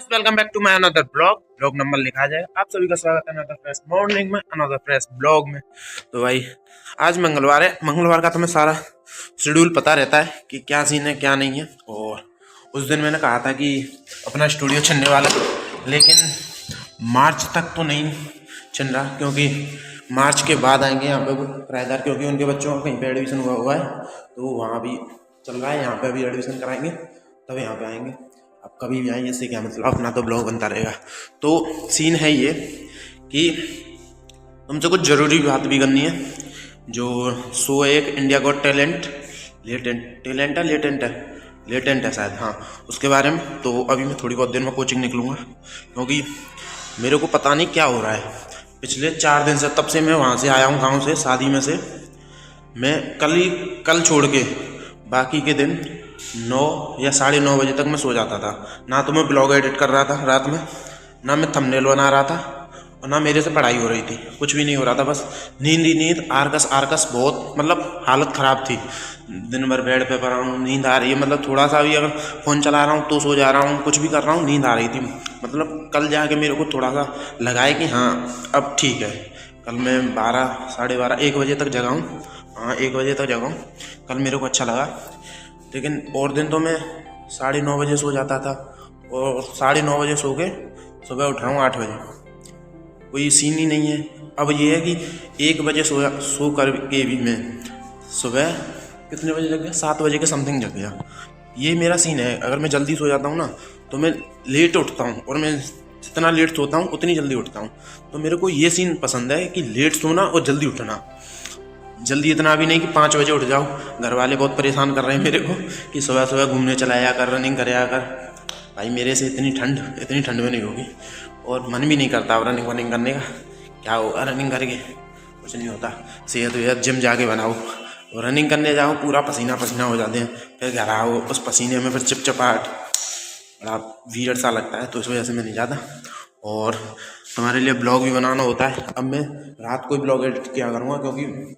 Welcome back to my another blog number लिखा जाएगा। आप सभी का स्वागत है अनदर फ्रेश मॉर्निंग में, अनदर फ्रेश ब्लॉग में। तो भाई आज मंगलवार है। मंगलवार का तुम्हें सारा शेड्यूल पता रहता है कि क्या सीन है क्या नहीं है। और उस दिन मैंने कहा था कि अपना स्टूडियो छिनने वाला, लेकिन मार्च तक तो नहीं छिन रहा, क्योंकि मार्च के बाद आएंगे यहाँ पे वो किराएदार, क्योंकि उनके बच्चों का कहीं पे एडमिशन हुआ है, तो वहाँ भी चल रहा है। यहाँ पे अभी एडमिशन कराएंगे तब यहाँ पे आएंगे। अब कभी भी आएंगे इससे क्या मतलब, अपना तो ब्लॉग बनता रहेगा। तो सीन है ये कि तुमसे कुछ ज़रूरी बात भी करनी है। जो शो है एक इंडिया गॉट टैलेंट, लेटेंट है शायद, हाँ, उसके बारे में। तो अभी मैं थोड़ी बहुत देर में कोचिंग निकलूँगा, क्योंकि मेरे को पता नहीं क्या हो रहा है पिछले 4 दिन से। तब से मैं वहाँ से आया हूँ गाँव से, शादी में से। मैं कल छोड़ के बाकी के दिन 9 या 9:30 बजे तक मैं सो जाता था। ना तो मैं ब्लॉग एडिट कर रहा था रात में, ना मैं थंबनेल बना रहा था, और ना मेरे से पढ़ाई हो रही थी। कुछ भी नहीं हो रहा था, बस नींद ही नींद, आरकस आरकस, बहुत मतलब हालत ख़राब थी। दिन भर बेड पे पड़ा हूँ, नींद आ रही है, मतलब थोड़ा सा भी अगर फ़ोन चला रहा हूँ तो सो जा रहा हूँ, कुछ भी कर रहा हूँ नींद आ रही थी। मतलब कल जाके मेरे को थोड़ा सा लगा है कि हाँ अब ठीक है। कल मैं 12, साढ़े 12, 1 बजे तक जगा हूँ। हाँ, 1 बजे तक जगा हूँ। कल मेरे को अच्छा लगा। लेकिन और दिन तो मैं 9:30 बजे सो जाता था, और 9:30 बजे सो के सुबह उठ रहा हूँ 8 बजे। कोई सीन ही नहीं है। अब ये है कि 1 बजे सो कर के भी मैं सुबह कितने बजे जग गया, 7 बजे के समथिंग जग गया। ये मेरा सीन है। अगर मैं जल्दी सो जाता हूँ ना तो मैं लेट उठता हूँ, और मैं जितना लेट सोता हूँ उतनी जल्दी उठता हूँ। तो मेरे को ये सीन पसंद है कि लेट सोना और जल्दी उठना। जल्दी इतना भी नहीं कि 5 बजे उठ जाओ। घर वाले बहुत परेशान कर रहे हैं मेरे को कि सुबह सुबह घूमने चला आया कर, रनिंग कर आया कर। भाई मेरे से इतनी ठंड में नहीं होगी, और मन भी नहीं करता अब रनिंग वनिंग करने का। क्या होगा रनिंग करके, कुछ नहीं होता। सेहत वेहत जिम जाके बनाओ, और रनिंग करने जाओ पूरा पसीना पसीना हो जाते हैं, फिर घर आओ उस पसीने में फिर चिपचिपाहट, बड़ा वियर्ड सा लगता है। तो इस वजह से मैं नहीं जाता। और तुम्हारे लिए ब्लॉग भी बनाना होता है। अब मैं रात को ही ब्लॉग एडिट किया करूँगा, क्योंकि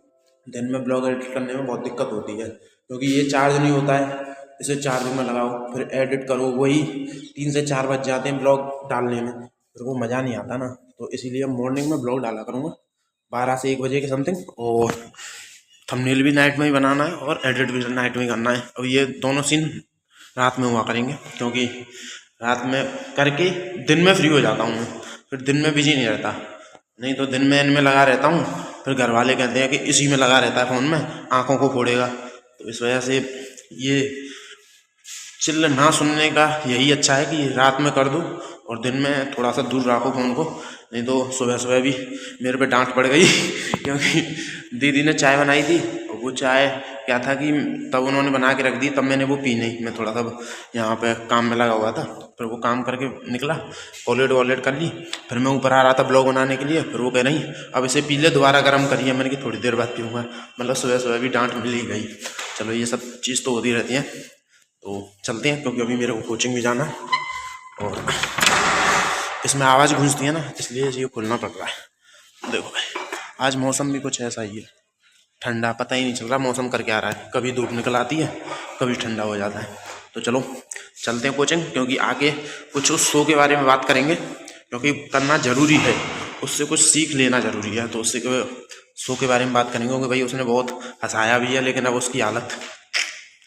दिन में ब्लॉग एडिट करने में बहुत दिक्कत होती है, क्योंकि ये चार्ज नहीं होता है। इसे चार्जिंग में लगाओ फिर एडिट करो, वही 3 से 4 बज जाते हैं ब्लॉग डालने में, फिर वो मज़ा नहीं आता ना। तो इसीलिए मॉर्निंग में ब्लॉग डाला करूँगा 12 से 1 बजे के समथिंग। और थंबनेल भी नाइट में ही बनाना है, और एडिट भी नाइट में ही करना है। अब ये दोनों सीन रात में हुआ करेंगे, क्योंकि रात में करके दिन में फ्री हो जाता हूँ मैं, फिर दिन में बिजी नहीं रहता। नहीं तो दिन में इनमें लगा रहता हूँ, फिर घर वाले कहते हैं कि इसी में लगा रहता है फ़ोन में, आँखों को फोड़ेगा। तो इस वजह से ये चिल्ल ना सुनने का यही अच्छा है कि रात में कर दूँ, और दिन में थोड़ा सा दूर रखो फ़ोन को। नहीं तो सुबह सुबह भी मेरे पे डांट पड़ गई क्योंकि दीदी ने चाय बनाई थी, और वो चाय क्या था कि तब उन्होंने बना के रख दी, तब मैंने वो पी नहीं। मैं थोड़ा सा यहाँ पे काम में लगा हुआ था, फिर वो काम करके निकला, कॉलेट वॉलेट कर ली, फिर मैं ऊपर आ रहा था ब्लॉग बनाने के लिए। फिर वो कह रही अब इसे पी ले, दोबारा गर्म करिए। मैंने कि थोड़ी देर बाद पीऊँगा। मतलब सुबह सुबह भी डांट मिल ही गई। चलो ये सब चीज़ तो होती रहती है। तो चलते हैं, क्योंकि अभी मेरे को कोचिंग भी जाना है, और इसमें आवाज़ गूंजती है ना, इसलिए ये खोलना पड़ रहा है। देखो भाई आज मौसम भी कुछ ऐसा ही है, ठंडा, पता ही नहीं चल रहा मौसम कर क्या रहा है। कभी धूप निकल आती है, कभी ठंडा हो जाता है। तो चलो चलते हैं कोचिंग, क्योंकि आगे कुछ उस शो के बारे में बात करेंगे, क्योंकि करना ज़रूरी है, उससे कुछ सीख लेना ज़रूरी है। तो उससे शो के बारे में बात करेंगे, क्योंकि भाई उसने बहुत हंसाया भी है, लेकिन अब उसकी हालत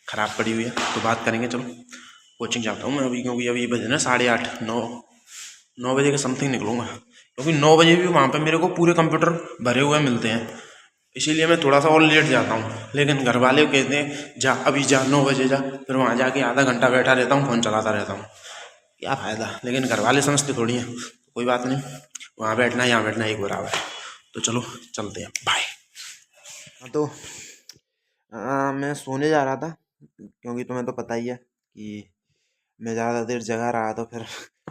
ख़राब पड़ी हुई है। तो बात करेंगे। चलो कोचिंग जाता हूँ मैं अभी, क्योंकि अभी बजे ना 8:30, 9 बजे के समथिंग निकलूँगा, क्योंकि 9 बजे भी वहाँ पे मेरे को पूरे कंप्यूटर भरे हुए मिलते हैं। इसीलिए मैं थोड़ा सा और लेट जाता हूँ, लेकिन घर वाले कहते हैं जा अभी जा, 9 बजे जा। फिर वहाँ जाके आधा घंटा बैठा रहता हूँ, फ़ोन चलाता रहता हूँ। क्या फ़ायदा, लेकिन घर वाले समझते थोड़ी हैं। कोई बात नहीं, वहाँ बैठना यहाँ बैठना एक बराबर है। तो चलो चलते हैं, बाय। हाँ तो मैं सोने जा रहा था, क्योंकि तुम्हें तो पता ही है कि मैं ज़्यादा देर जगा रहा तो फिर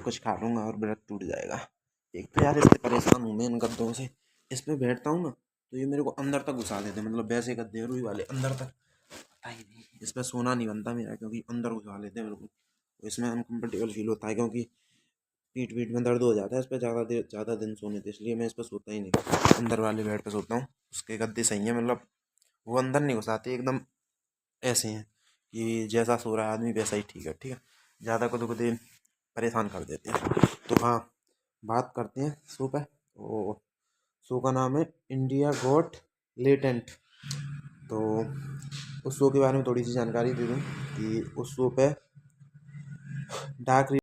कुछ खा लूँगा और व्रत टूट जाएगा। एक तो यार इससे परेशान हूँ मैं इन गद्दों से। इस पे बैठता हूँ ना तो ये मेरे को अंदर तक घुसा देते हैं, मतलब वैसे गद्दे रुई वाले अंदर तक, पता ही नहीं। इस पर सोना नहीं बनता मेरा, क्योंकि अंदर घुसा लेते हैं मेरे को, तो इसमें अनकम्फर्टेबल फील होता है, क्योंकि पीठ पीठ में दर्द हो जाता है इस पर ज़्यादा दिन सोने से। इसलिए मैं इस पर सोता ही नहीं, अंदर वाले बेड पर सोता हूँ। उसके गद्दे सही हैं, मतलब वो अंदर नहीं घुसाते, एकदम ऐसे हैं कि जैसा सो रहा है आदमी वैसा ही ठीक है, ठीक है। ज़्यादा कुछ परेशान कर देते हैं। तो हाँ, बात करते हैं शो पे। तो शो का नाम है इंडिया गॉट लेटेंट। तो उस शो के बारे में थोड़ी सी जानकारी दे दूँ कि उस शो पे डार्क,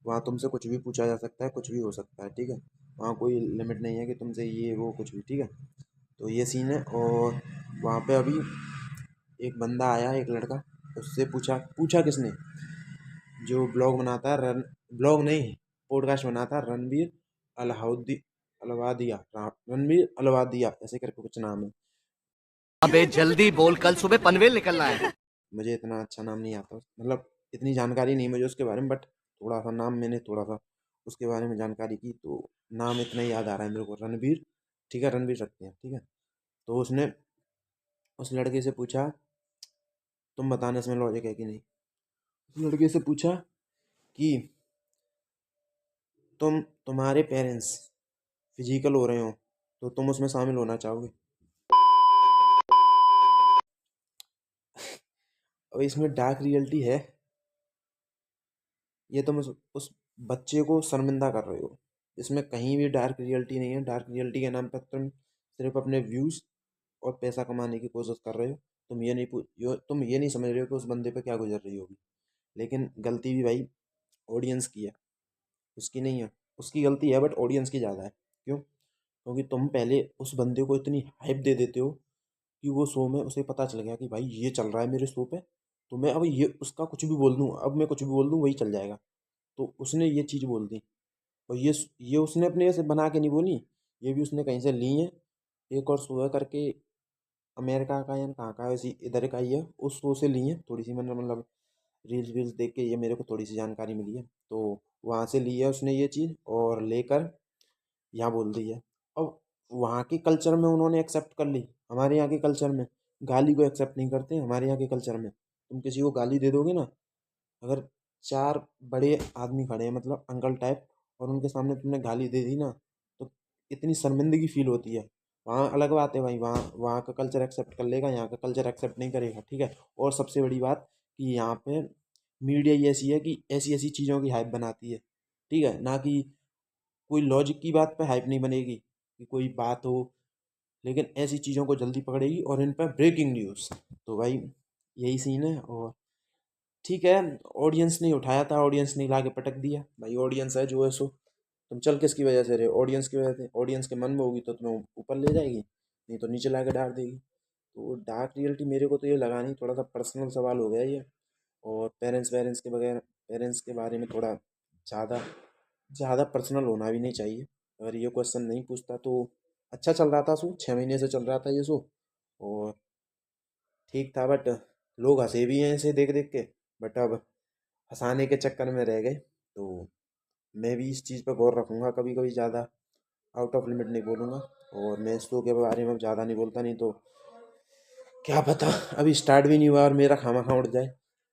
वहाँ तुमसे कुछ भी पूछा जा सकता है, कुछ भी हो सकता है, ठीक है। वहाँ कोई लिमिट नहीं है कि तुमसे ये वो कुछ भी, ठीक है। तो ये सीन है। और वहाँ पे अभी एक बंदा आया, एक लड़का, उससे पूछा पूछा किसने, जो ब्लॉग बनाता है, ब्लॉग नहीं, पॉडकास्ट बनाता है, रणबीर अलाउद्दी अलवादिया, रणबीर अलवादिया ऐसे करके कुछ नाम है। अबे जल्दी बोल, कल सुबह पनवेल निकलना है। मुझे इतना अच्छा नाम नहीं आता, मतलब इतनी जानकारी नहीं मुझे उसके बारे में, बट थोड़ा सा नाम मैंने थोड़ा सा उसके बारे में जानकारी की, तो नाम इतना ही याद आ रहा है मेरे को, रणबीर, ठीक है, रणबीर रखते हैं, ठीक है। तो उसने उस लड़के से पूछा, तुम बताने इसमें लॉजिक है कि नहीं। उस लड़के से पूछा कि तुम्हारे पेरेंट्स फिजिकल हो रहे हो तो तुम उसमें शामिल होना चाहोगे। अब इसमें डार्क रियलिटी है, ये तुम उस बच्चे को शर्मिंदा कर रहे हो। इसमें कहीं भी डार्क रियलिटी नहीं है। डार्क रियलिटी के नाम पर तुम सिर्फ अपने व्यूज और पैसा कमाने की कोशिश कर रहे हो। तुम ये नहीं समझ रहे हो कि उस बंदे पे क्या गुजर रही होगी। लेकिन गलती भी भाई ऑडियंस की है, उसकी नहीं है। उसकी गलती है बट ऑडियंस की ज़्यादा है। क्यों? क्योंकि तुम पहले उस बंदे को इतनी हाइप दे देते हो कि वो शो में उसे पता चल गया कि भाई ये चल रहा है मेरे शो पे, तो मैं अब ये उसका कुछ भी बोल दूँ, अब मैं कुछ भी बोल दूँ वही चल जाएगा। तो उसने ये चीज़ बोल दी। और ये उसने अपने से बना के नहीं बोली, ये भी उसने कहीं से ली है। एक और शो है करके, अमेरिका का या कहाँ का है, वैसी इधर का ही है, उस शो से ली है थोड़ी सी, मतलब रील्स वील्स देख के ये मेरे को थोड़ी सी जानकारी मिली है। तो वहाँ से ली है उसने ये चीज़ और लेकर यहाँ बोल दी है। अब वहाँ के कल्चर में उन्होंने एक्सेप्ट कर ली, हमारे यहाँ के कल्चर में गाली को एक्सेप्ट नहीं करते। हमारे यहाँ के कल्चर में तुम किसी को गाली दे दोगे ना, अगर चार बड़े आदमी खड़े हैं, मतलब अंकल टाइप, और उनके सामने तुमने गाली दे दी ना, तो इतनी शर्मिंदगी फील होती है। वहाँ अलग बात है भाई, वहाँ वहाँ का कल्चर एक्सेप्ट कर लेगा, यहाँ का कल्चर एक्सेप्ट नहीं करेगा, ठीक है। और सबसे बड़ी बात कि यहाँ पे मीडिया ही ऐसी है कि ऐसी ऐसी चीज़ों की हाइप बनाती है, ठीक है ना, कि कोई लॉजिक की बात पे हाइप नहीं बनेगी कि कोई बात हो, लेकिन ऐसी चीज़ों को जल्दी पकड़ेगी और इन पर ब्रेकिंग न्यूज़। तो भाई यही सीन है। और ठीक है, ऑडियंस ने उठाया था, ऑडियंस ने लाके पटक दिया भाई, ऑडियंस है जो है सो। तुम चल किसकी वजह से रहे हो? ऑडियंस की वजह से। ऑडियंस के मन में होगी तो तुम्हें ऊपर ले जाएगी, नहीं तो नीचे ला के डाल देगी। तो डार्क रियलिटी मेरे को तो ये लगा नहीं, थोड़ा सा पर्सनल सवाल हो गया ये। और पेरेंट्स वेरेंट्स के बगैर, पेरेंट्स के बारे में थोड़ा ज़्यादा ज़्यादा पर्सनल होना भी नहीं चाहिए। अगर ये क्वेश्चन नहीं पूछता तो अच्छा चल रहा था शो, 6 महीने से चल रहा था ये शो, और ठीक था। बट लोग हंसे भी हैं इसे देख देख के, बट अब हंसाने के चक्कर में रह गए। तो मैं भी इस चीज़ पर गौर रखूँगा, कभी कभी ज़्यादा आउट ऑफ लिमिट नहीं बोलूँगा। और मैं इस शो के बारे में ज़्यादा नहीं बोलता, नहीं तो क्या पता अभी स्टार्ट भी नहीं हुआ और मेरा खामा खा उड़ जाए।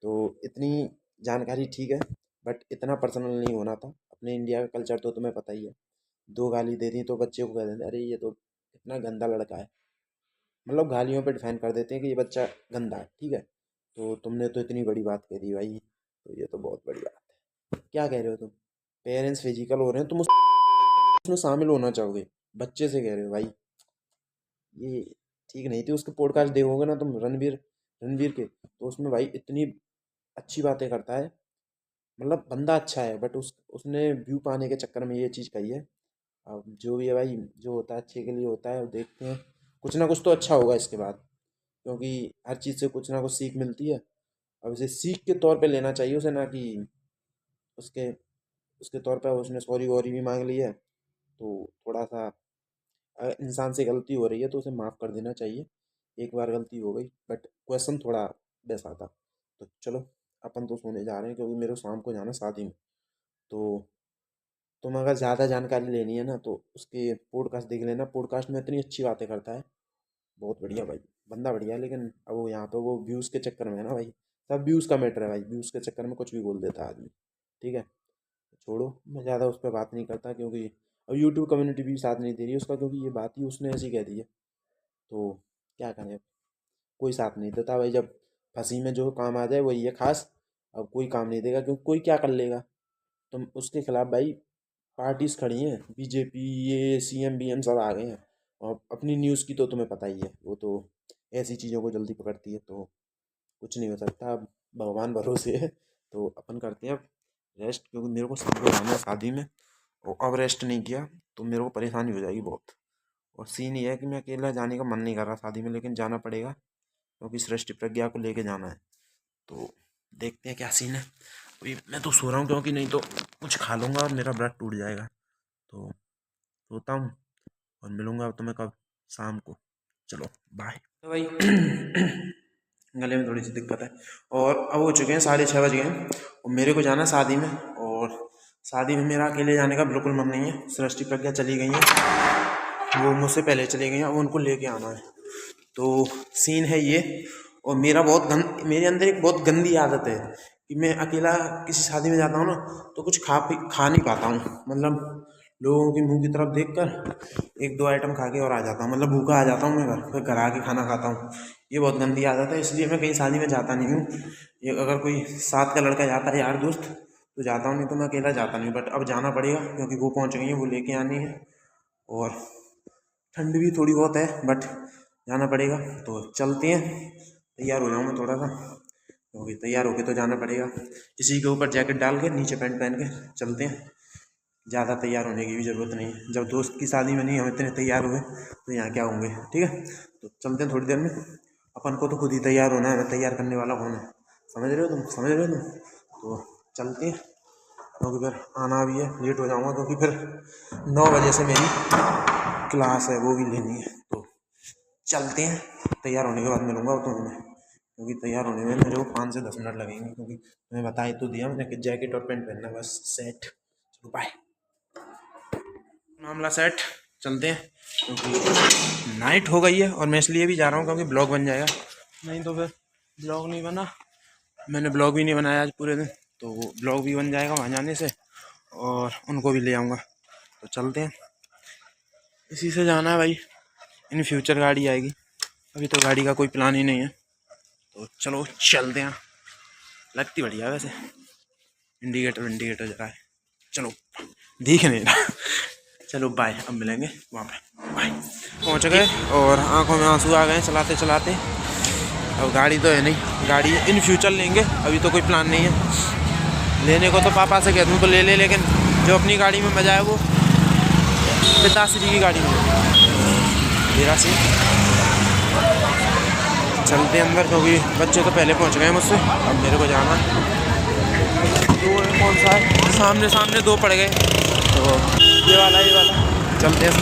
तो इतनी जानकारी ठीक है, बट इतना पर्सनल नहीं होना था। अपने इंडिया का कल्चर तो तुम्हें पता ही है, दो गाली दे दी तो बच्चे को कह देते अरे ये तो इतना गंदा लड़का है, मतलब गालियों पे डिफाइन कर देते हैं कि ये बच्चा गंदा है, ठीक है। तो तुमने तो इतनी बड़ी बात कह दी भाई, तो ये तो बहुत बड़ी बात है। क्या कह रहे हो तुम? पेरेंट्स फिजिकल हो रहे हैं, तुम उसमें शामिल होना चाहोगे, बच्चे से कह रहे हो भाई, ये ठीक नहीं थी। उसके पॉडकास्ट देखोगे ना तुम, रणबीर रणबीर के, तो उसमें भाई इतनी अच्छी बातें करता है, मतलब बंदा अच्छा है, बट उसने व्यू पाने के चक्कर में ये चीज़ कही है। अब जो भी है भाई, जो होता है अच्छे के लिए होता है, अब देखते हैं, कुछ ना कुछ तो अच्छा होगा इसके बाद, क्योंकि हर चीज़ से कुछ ना कुछ सीख मिलती है। अब इसे सीख के तौर पे लेना चाहिए उसे, ना कि उसके उसके तौर पे उसने सॉरी वॉरी भी मांग ली है। तो थोड़ा सा अगर इंसान से गलती हो रही है तो उसे माफ़ कर देना चाहिए। एक बार गलती हो गई, बट क्वेश्चन थोड़ा वैसा था। तो चलो, अपन तो सोने जा रहे हैं क्योंकि मेरे को शाम को जाना शादी में। तो तुम अगर ज़्यादा जानकारी लेनी है ना तो उसके पॉडकास्ट देख लेना, पॉडकास्ट में इतनी अच्छी बातें करता है, बहुत बढ़िया भाई, बंदा बढ़िया है। लेकिन अब वो यहाँ पे वो व्यूज़ के चक्कर में है ना भाई, सब व्यूज़ का मैटर है भाई, व्यूज़ के चक्कर में कुछ भी बोल देता है आदमी, ठीक है। छोड़ो, मैं ज़्यादा उस पर बात नहीं करता, क्योंकि अब यूट्यूब कम्युनिटी भी साथ नहीं दे रही है उसका, क्योंकि ये बात ही उसने ऐसी कह दी है। तो क्या करें अब, कोई साथ नहीं देता भाई, जब फंसी में जो काम आ जाए वही है खास। अब कोई काम नहीं देगा, क्योंकि कोई क्या कर लेगा। तो उसके खिलाफ भाई पार्टीज खड़ी हैं, बीजेपी, ये सीएम बीएम सब आ गए हैं। और अपनी न्यूज़ की तो तुम्हें पता ही है, वो तो ऐसी चीज़ों को जल्दी पकड़ती है, तो कुछ नहीं हो सकता। अब भगवान भरोसे है, तो अपन करते हैं अब रेस्ट, क्योंकि मेरे को शाम को जाना है शादी में, और अब रेस्ट नहीं किया तो मेरे को परेशानी हो जाएगी बहुत। और सीन ये है कि मैं अकेला जाने का मन नहीं कर रहा शादी में, लेकिन जाना पड़ेगा क्योंकि सृष्टि प्रज्ञा को लेके जाना है। तो देखते हैं क्या सीन है। अभी मैं तो सो रहा हूँ, क्योंकि नहीं तो कुछ खा लूँगा और मेरा व्रत टूट जाएगा। तो सोता हूँ और मिलूँगा तुम्हें कब, शाम को। चलो बाय। तो भाई गले में थोड़ी सी दिक्कत है, और अब हो चुके हैं 6:30 बज गए हैं, और मेरे को जाना है शादी में। और शादी में मेरा अकेले जाने का बिल्कुल मन नहीं है। सृष्टि प्रज्ञा चली गई हैं, वो मुझसे पहले चली गई हैं, अब उनको लेके आना है। तो सीन है ये। और मेरे अंदर एक बहुत गंदी आदत है कि मैं अकेला किसी शादी में जाता हूँ ना, तो कुछ खा नहीं पाता हूँ। मतलब लोगों के मुंह की तरफ देखकर 1-2 आइटम खा के और आ जाता हूँ, मतलब भूखा आ जाता हूँ मैं फिर घर आके खाना खाता हूँ। ये बहुत गंदी आदत है, इसलिए मैं कहीं शादी में जाता नहीं हूँ। ये अगर कोई साथ का लड़का जाता है, यार दोस्त, तो जाता हूँ, नहीं तो मैं अकेला जाता नहीं। बट अब जाना पड़ेगा क्योंकि वो पहुँच गई है, वो लेके आनी है। और ठंड भी थोड़ी बहुत है, बट जाना पड़ेगा। तो चलते हैं, तैयार हो जाऊँ मैं थोड़ा सा, क्योंकि तैयार होके तो जाना पड़ेगा। इसी के ऊपर जैकेट डाल के नीचे पैंट पहन के चलते हैं। ज़्यादा तैयार होने की भी ज़रूरत नहीं है, जब दोस्त की शादी में नहीं हम इतने तैयार हुए तो यहाँ क्या होंगे। ठीक है, तो चलते हैं थोड़ी देर में। अपन को तो खुद ही तैयार होना है, मैं तैयार करने वाला कौन है, समझ रहे हो तुम। तो चलते हैं, क्योंकि फिर आना भी है, लेट हो जाऊँगा, क्योंकि फिर 9 बजे से मेरी क्लास है, वो भी लेनी है। तो चलते हैं, तैयार होने के बाद मिलूँगा तुम्हें, क्योंकि तैयार होने में मेरे को 5 से 10 मिनट लगेंगे, क्योंकि मैं बता ही तो दिया मैंने कि जैकेट और पैंट पहनना, बस सेट। चलो बाय। मामला सेट, चलते हैं, क्योंकि नाइट हो गई है। और मैं इसलिए भी जा रहा हूँ क्योंकि ब्लॉग बन जाएगा, नहीं तो फिर ब्लॉग नहीं बना। मैंने ब्लॉग भी नहीं बनाया आज पूरे दिन, तो ब्लॉग भी बन जाएगा वहाँ जाने से, और उनको भी ले आऊँगा। तो चलते हैं, इसी से जाना है भाई। इन फ्यूचर गाड़ी आएगी, अभी तो गाड़ी का कोई प्लान ही नहीं है। तो चलो चलते हैं। लगती बढ़िया वैसे, इंडिकेटर जरा है, चलो दिख नहीं रहा। चलो बाय, अब मिलेंगे वहाँ पे, बाय। पहुँच गए और आंखों में आंसू आ गए चलाते चलाते। अब गाड़ी तो है नहीं, गाड़ी इन फ्यूचर लेंगे, अभी तो कोई प्लान नहीं है लेने को। तो पापा से कह दूँ तो ले ले, लेकिन जो अपनी गाड़ी में मजा है वो पिताश्री की गाड़ी में मेरा से। चलते अंदर, क्योंकि बच्चे तो पहले पहुंच गए मुझसे, अब मेरे को जाना। दो कौन सा है, सामने 2 पड़ गए, तो ये वाला चलते हैं।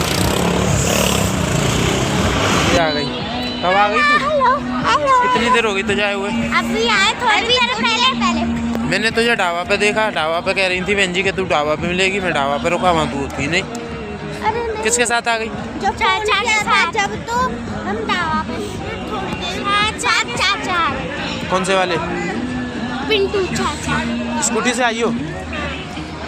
ये आ गई, कब आ गई तू? कितनी देर हो गई तुझे आए हुए? अभी आए थोड़ी देर पहले। मैंने तुझे ढाबा पे देखा, ढाबा पे कह रही थी बहन जी कि तू ढाबा पे मिलेगी, मैं ढाबा पे रुका, वहाँ तू थी नहीं। किसके साथ आ गई? जब चाचा के साथ, जब तो हम ढाबा पे चाचा। कौन से वाले? पिंटू चाचा। स्कूटी से आई हो?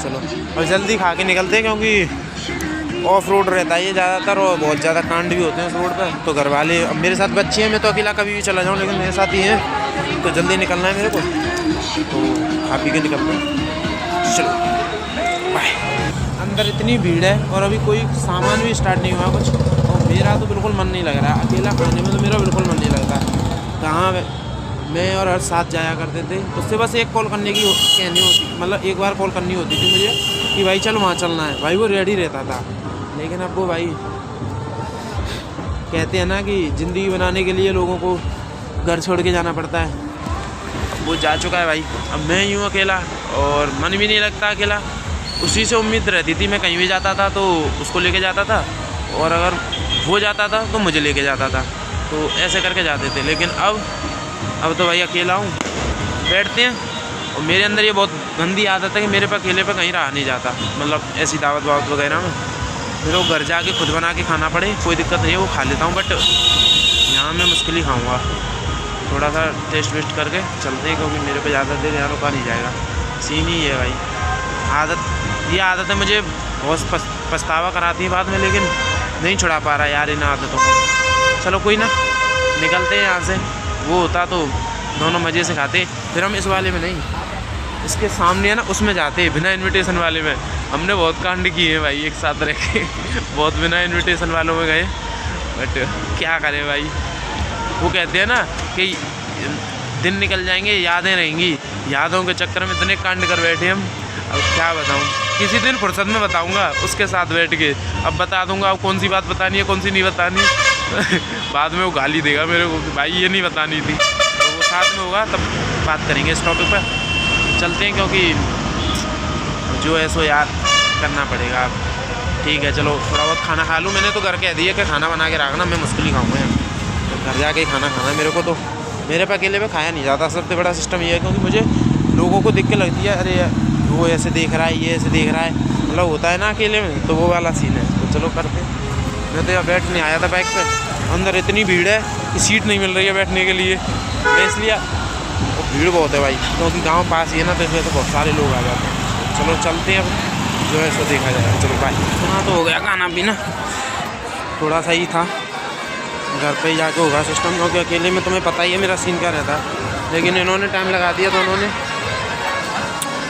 चलो और जल्दी खा के निकलते हैं, क्योंकि ऑफ रोड रहता है ये ज़्यादातर, और बहुत ज़्यादा कांड भी होते हैं इस रोड पर। तो घर वाले, अब मेरे साथ बच्चे हैं, मैं तो अकेला कभी भी चला जाऊँ, लेकिन मेरे साथ ही हैं, तो जल्दी निकलना है मेरे को। तो खा पी के निकलते हैं, चलो बाय। अंदर इतनी भीड़ है और अभी कोई सामान भी स्टार्ट नहीं हुआ कुछ, और मेरा तो बिल्कुल मन नहीं लग रहा है अकेला खाने में, तो मेरा बिल्कुल मन नहीं लगता। कहाँ मैं और हर साथ जाया करते थे, उससे बस एक कॉल करने की कहनी होती, मतलब एक बार कॉल करनी होती थी मुझे कि भाई चल वहाँ चलना है, भाई वो रेडी रहता था। लेकिन अब वो भाई कहते हैं ना कि ज़िंदगी बनाने के लिए लोगों को घर छोड़ के जाना पड़ता है, वो जा चुका है भाई। अब मैं यूँ अकेला, और मन भी नहीं लगता अकेला। उसी से उम्मीद रहती थी, मैं कहीं भी जाता था तो उसको लेके जाता था, और अगर वो जाता था तो मुझे लेके जाता था, तो ऐसे करके जाते थे। लेकिन अब तो भाई अकेला हूँ, बैठते हैं। और मेरे अंदर ये बहुत गंदी आदत है कि मेरे पे अकेले पे कहीं रहा नहीं जाता, मतलब ऐसी दावत वगैरह में मेरे को घर जाके खुद बना के खाना पड़े, कोई दिक्कत नहीं है, वो खा लेता हूँ। बट यहाँ मैं मुश्किल ही खाऊँगा, थोड़ा सा टेस्ट वेस्ट करके चलते हैं, क्योंकि मेरे पे ज़्यादा देर यहाँ रुका नहीं जाएगा। सीन ही है भाई, ये आदतें मुझे बहुत पछतावा कराती है बाद में, लेकिन नहीं छुड़ा पा रहा यार इन आदतों को। चलो कोई ना, निकलते हैं यहाँ से। वो होता तो दोनों मज़े से खाते, फिर हम इस वाले में नहीं। इसके सामने है ना, उसमें जाते हैं बिना इनविटेशन वाले में। हमने बहुत कांड किए हैं भाई एक साथ रह के, बहुत बिना इनविटेशन वालों में गए, बट क्या करें भाई। वो कहते हैं ना कि दिन निकल जाएंगे यादें रहेंगी, यादों के चक्कर में इतने कांड कर बैठे हम। अब क्या बताऊँ, किसी दिन फुर्सत में बताऊँगा उसके साथ बैठ के। अब बता दूँगा अब कौन सी बात बतानी है कौन सी नहीं बतानी। बाद में वो गाली देगा मेरे को कि भाई ये नहीं बतानी थी। तो वो साथ में होगा तब बात करेंगे इस टॉपिक पर। चलते हैं क्योंकि जो है सो याद करना पड़ेगा। ठीक है चलो, थोड़ा बहुत खाना खा लूँ। मैंने तो घर कह दिया कि खाना बना के रखना, मैं मुश्किल ही खाऊँगा यार। तो घर जाके खाना खाना है मेरे को। तो मेरे पे अकेले में खाया नहीं जाता। सबसे बड़ा सिस्टम ये है क्योंकि मुझे लोगों को देख के लगती है अरे वो ऐसे देख रहा है, ये ऐसे देख रहा है, मतलब होता है ना अकेले में, तो वो वाला सीन है। तो चलो करते। मैं तो यहाँ बैठने आया था बाइक पे, अंदर इतनी भीड़ है कि सीट नहीं मिल रही है बैठने के लिए। मैं इसलिए वो भीड़ बहुत है भाई, क्योंकि गाँव पास ही है ना, तो इसमें तो बहुत सारे लोग आ जाते हैं। चलो चलते हैं, अब जो है सो देखा जाएगा। चलो बाय। इतना तो हो गया खाना पीना, थोड़ा सा ही था, घर पे ही जाके होगा सिस्टम, क्योंकि अकेले में तुम्हें पता ही है मेरा सीन क्या रहता है। लेकिन इन्होंने टाइम लगा दिया दोनों ने।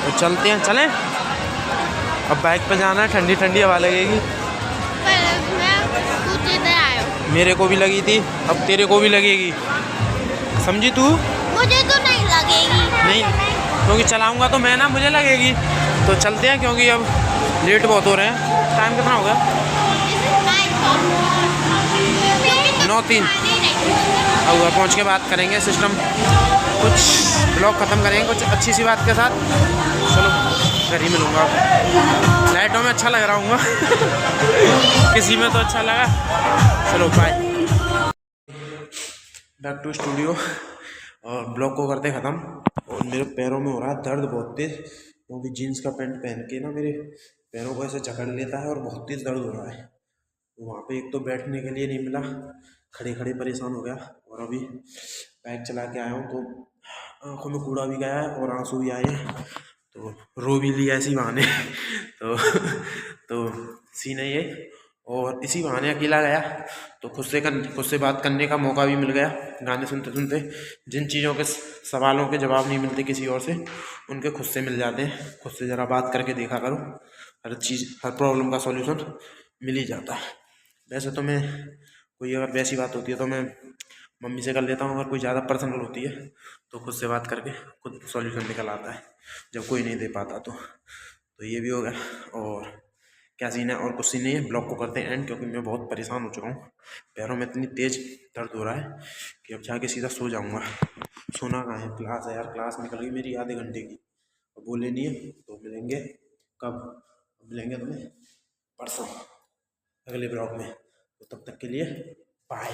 तो चलते हैं, चलें। अब बाइक पे जाना है, ठंडी ठंडी हवा लगेगी। मेरे को भी लगी थी, अब तेरे को भी लगेगी, समझी तू? मुझे तो नहीं लगेगी। नहीं, क्योंकि चलाऊंगा तो मैं ना, मुझे लगेगी। तो चलते हैं क्योंकि अब लेट बहुत हो रहे हैं। टाइम कितना हो गया? 9:03। अब घर पहुँच के बात करेंगे सिस्टम, कुछ ब्लॉग ख़त्म करेंगे कुछ अच्छी सी बात के साथ। चलो घर ही मिलूँगा। लाइटों में अच्छा लग रहा हूँ किसी में तो अच्छा लगा। चलो बाय। बैक टू स्टूडियो और ब्लॉग को करते ख़त्म। और मेरे पैरों में हो रहा है दर्द बहुत तेज़, क्योंकि जीन्स का पैंट पहन के ना मेरे पैरों को ऐसे जकड़ लेता है और बहुत तेज़ दर्द हो रहा है। तो वहाँ पे एक तो बैठने के लिए नहीं मिला, खड़े खड़े परेशान हो गया। और अभी बाइक चला के आया हूँ तो आँखों में कूड़ा भी गया है और आंसू भी आए हैं, तो रो भी लिया इसी बहाने। तो सीन है ये। और इसी बहाने अकेला गया तो खुद से बात करने का मौका भी मिल गया। गाने सुनते सुनते जिन चीज़ों के सवालों के जवाब नहीं मिलते किसी और से, उनके खुद से मिल जाते हैं। खुद से ज़रा बात करके देखा करो, हर चीज़ हर प्रॉब्लम का सॉल्यूशन मिल ही जाता है। वैसे तो मैं कोई अगर वैसी बात होती है तो मैं मम्मी से कर लेता हूँ, अगर कोई ज़्यादा पर्सनल होती है तो खुद से बात करके खुद सॉल्यूशन निकल आता है, जब कोई नहीं दे पाता तो ये भी हो गया। और क्या सीन है, और कुछ सीन नहीं है। ब्लॉग को करते हैं एंड, क्योंकि मैं बहुत परेशान हो चुका हूँ। पैरों में इतनी तेज़ दर्द हो रहा है कि अब जाके सीधा सो जाऊँगा। सोना कहाँ है, क्लास है यार, क्लास निकल गई मेरी आधे घंटे की। अब वो लेनी है तो मिलेंगे कब? मिलेंगे तुम्हें परसों अगले ब्लॉग में। तो तब तक के लिए बाय।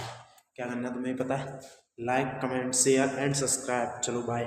क्या करना तुम्हें पता है, like comment share and subscribe. चलो बाय।